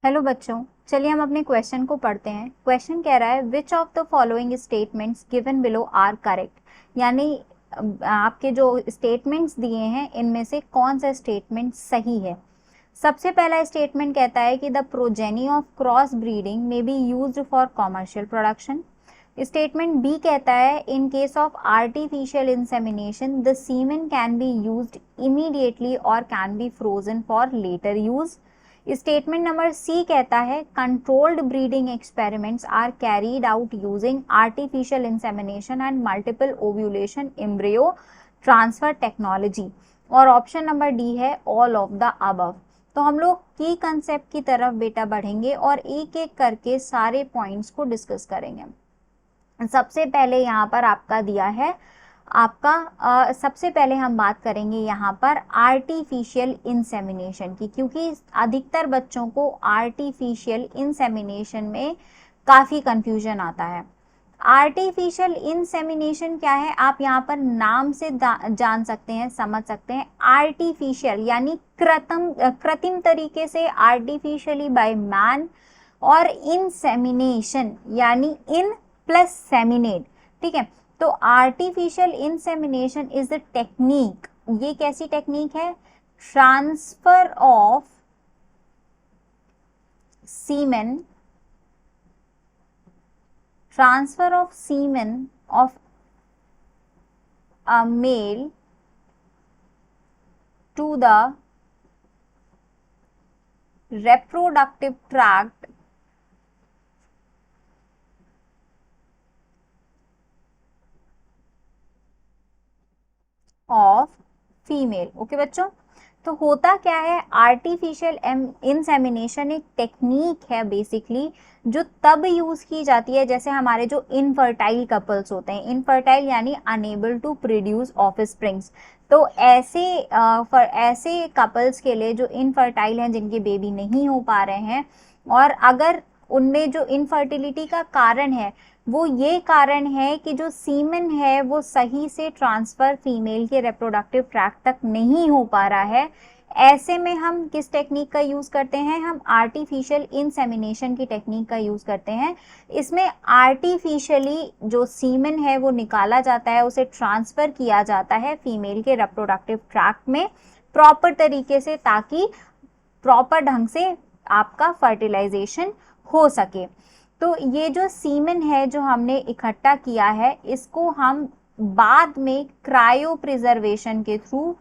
Hello बच्चों, चलिए हम अपने क्वेश्चन को पढ़ते हैं। क्वेश्चन कह रहा है which of the following statements given below are correct. यानी आपके जो स्टेटमेंट्स दिए हैं इनमें से कौन सा स्टेटमेंट सही है। सबसे पहला स्टेटमेंट कहता है कि the progeny of cross breeding may be used for commercial production. Statement B कहता है in case of artificial insemination the semen can be used immediately और can be frozen for later use. Statement number C कहता है controlled breeding experiments are carried out using artificial insemination and multiple ovulation embryo transfer technology. और option number D है all of the above. तो हम लोग की concept की तरफ बेटा बढ़ेंगे और एक एक करके सारे पॉइंट्स को डिस्कस करेंगे। सबसे पहले यहाँ पर आपका दिया है सबसे पहले हम बात करेंगे यहाँ पर आर्टिफिशियल इंसेमिनेशन की, क्योंकि अधिकतर बच्चों को आर्टिफिशियल इंसेमिनेशन में काफ़ी कंफ्यूजन आता है। आर्टिफिशियल इंसेमिनेशन क्या है, आप यहाँ पर नाम से जान सकते हैं, समझ सकते हैं। आर्टिफिशियल यानी कृत्रिम तरीके से, आर्टिफिशियली बाय मैन, और इंसेमिनेशन यानी इन प्लस सेमिनेट। ठीक है, तो artificial insemination is the technique. ये कैसी टेक्निक है? Transfer of semen of a male to the reproductive tract of female. Okay बच्चों, तो होता क्या है, आर्टिफिशियल इंसेमिनेशन एक टेक्निक है बेसिकली, जो तब यूज की जाती है जैसे हमारे जो इनफर्टाइल कपल्स होते हैं। इनफर्टाइल यानी अनेबल टू प्रोड्यूस ऑफस्प्रिंग्स। तो ऐसे कपल्स के लिए जो इनफर्टाइल हैं, जिनके बेबी नहीं हो पा रहे हैं, और अगर उनमें जो इनफर्टिलिटी का कारण है वो ये कारण है कि जो सीमेन है वो सही से ट्रांसफर फीमेल के रिप्रोडक्टिव ट्रैक्ट तक नहीं हो पा रहा है, ऐसे में हम किस टेक्निक का यूज करते हैं? हम आर्टिफिशियल इंसेमिनेशन की टेक्निक का यूज करते हैं। इसमें आर्टिफिशियली जो सीमेन है वो निकाला जाता है, उसे ट्रांसफर किया जाता है फीमेल के रिप्रोडक्टिव ट्रैक्ट में प्रॉपर तरीके से, ताकि प्रॉपर ढंग से आपका फर्टिलाइजेशन हो सके। तो ये जो सीमेन है जो हमने इकट्ठा किया है, इसको हम बाद में क्रायो प्रिजर्वेशन के थ्रू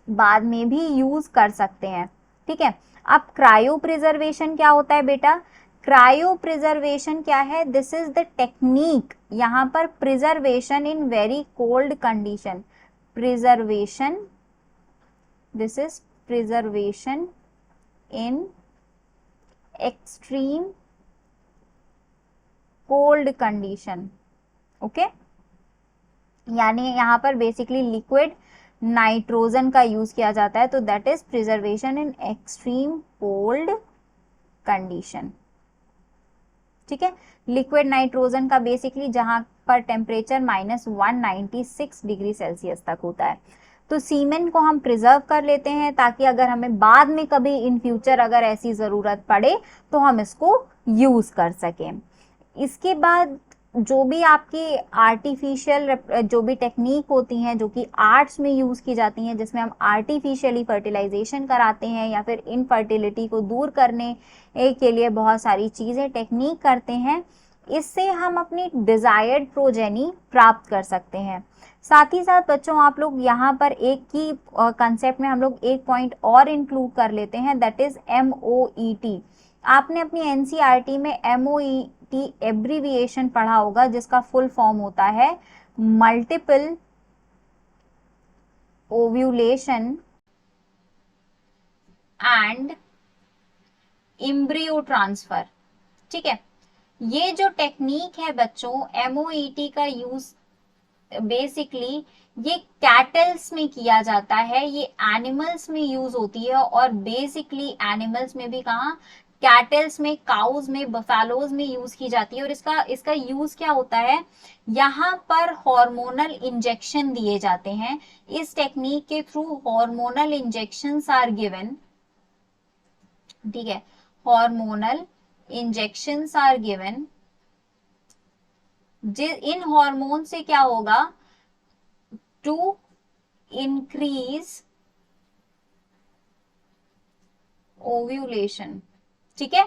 बाद में भी यूज कर सकते हैं। ठीक है, अब क्रायो प्रिजर्वेशन क्या होता है बेटा? क्रायो प्रिजर्वेशन क्या है? दिस इज द टेक्निक, यहां पर preservation in very cold condition, preservation, this is preservation in extreme cold condition. Okay, यानी यहाँ पर बेसिकली लिक्विड नाइट्रोजन का यूज किया जाता है, तो that is preservation in extreme cold condition. ठीक है, लिक्विड नाइट्रोजन का बेसिकली जहां पर टेम्परेचर -196 डिग्री सेल्सियस तक होता है। तो सीमेन को हम प्रिजर्व कर लेते हैं, ताकि अगर हमें बाद में कभी इन फ्यूचर अगर ऐसी ज़रूरत पड़े तो हम इसको यूज़ कर सकें। इसके बाद जो भी आपकी आर्टिफिशियल जो भी टेक्निक होती हैं, जो कि आर्ट्स में यूज़ की जाती हैं, जिसमें हम आर्टिफिशियली फर्टिलाइजेशन कराते हैं या फिर इनफर्टिलिटी को दूर करने के लिए बहुत सारी चीज़ें टेक्निक करते हैं, इससे हम अपनी डिज़ायर्ड प्रोजेनी प्राप्त कर सकते हैं। साथ ही साथ बच्चों, आप लोग यहाँ पर एक ही कंसेप्ट में हम लोग एक पॉइंट और इंक्लूड कर लेते हैं, दैट इज MOET। आपने अपनी NCERT में MOET एब्रीविएशन पढ़ा होगा, जिसका फुल फॉर्म होता है multiple ovulation and embryo transfer. ठीक है, ये जो टेक्निक है बच्चों, MOET का यूज बेसिकली ये कैटल्स में किया जाता है, ये एनिमल्स में यूज होती है, और बेसिकली एनिमल्स में भी कहा, कैटल्स में, काउज में, बफेलोज में यूज की जाती है। और इसका यूज क्या होता है? यहाँ पर हार्मोनल इंजेक्शन दिए जाते हैं। इस टेक्निक के through hormonal injections are given ठीक है, हार्मोनल इंजेक्शंस आर गिवन, इन हार्मोन से क्या होगा, टू इंक्रीज ओव्यूलेशन। ठीक है,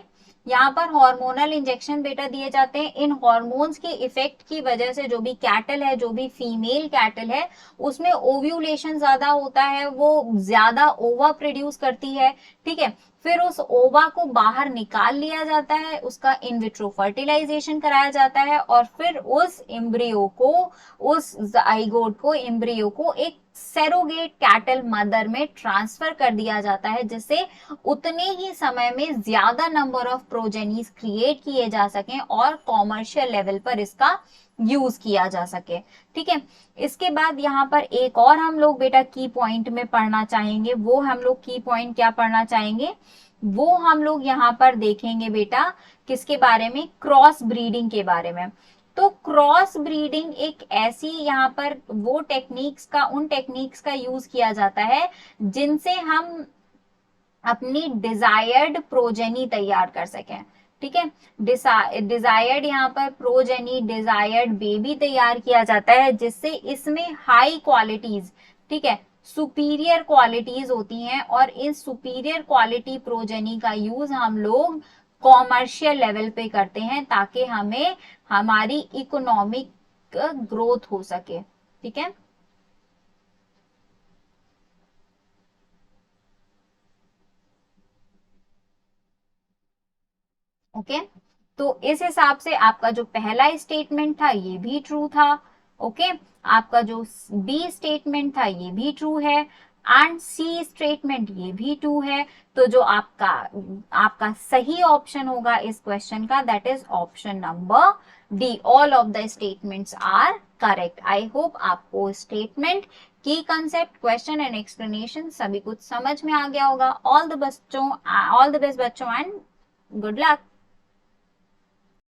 यहाँ पर हार्मोनल इंजेक्शन बेटा दिए जाते हैं, इन हार्मोन्स के इफेक्ट की वजह से जो भी कैटल है, जो भी फीमेल कैटल है, उसमें ओव्यूलेशन ज्यादा होता है, वो ज्यादा ओवा प्रोड्यूस करती है। ठीक है, फिर उस ओवा को बाहर निकाल लिया जाता है, उसका इन विट्रो फर्टिलाइजेशन कराया जाता है, और फिर उस एम्ब्रियो को, उस जाइगोट को, एम्ब्रियो को एक सेरोगेट कैटल मदर में ट्रांसफर कर दिया जाता है, जिससे उतने ही समय में ज्यादा नंबर ऑफ प्रोजेनीज क्रिएट किए जा सकें और कॉमर्शियल लेवल पर इसका यूज किया जा सके। ठीक है, इसके बाद यहाँ पर एक और हम लोग बेटा की पॉइंट में पढ़ना चाहेंगे, वो हम लोग की पॉइंट क्या पढ़ना चाहेंगे, वो हम लोग यहाँ पर देखेंगे बेटा किसके बारे में, क्रॉस ब्रीडिंग के बारे में। तो क्रॉस ब्रीडिंग एक ऐसी, यहाँ पर वो टेक्निक्स का, उन टेक्निक्स का यूज किया जाता है जिनसे हम अपनी डिजायर्ड प्रोजेनी तैयार कर सकें। ठीक है, डिजायर्ड यहाँ पर प्रोजेनी, डिजायर्ड बेबी तैयार किया जाता है, जिससे इसमें हाई क्वालिटीज, ठीक है, सुपीरियर क्वालिटीज होती हैं, और इस सुपीरियर क्वालिटी प्रोजेनी का यूज हम लोग कॉमर्शियल लेवल पे करते हैं, ताकि हमें हमारी इकोनॉमिक ग्रोथ हो सके। ठीक है, ओके, तो इस हिसाब से आपका जो पहला स्टेटमेंट था ये भी ट्रू था। ओके, आपका जो बी स्टेटमेंट था ये भी ट्रू है, एंड सी स्टेटमेंट ये भी ट्रू है। तो जो आपका आपका सही ऑप्शन होगा इस क्वेश्चन का, that is option number D, all of the statements are correct. I hope आपको स्टेटमेंट की कंसेप्ट, क्वेश्चन एंड एक्सप्लेनेशन सभी कुछ समझ में आ गया होगा। ऑल द बेस्ट बच्चों, एंड गुड लक।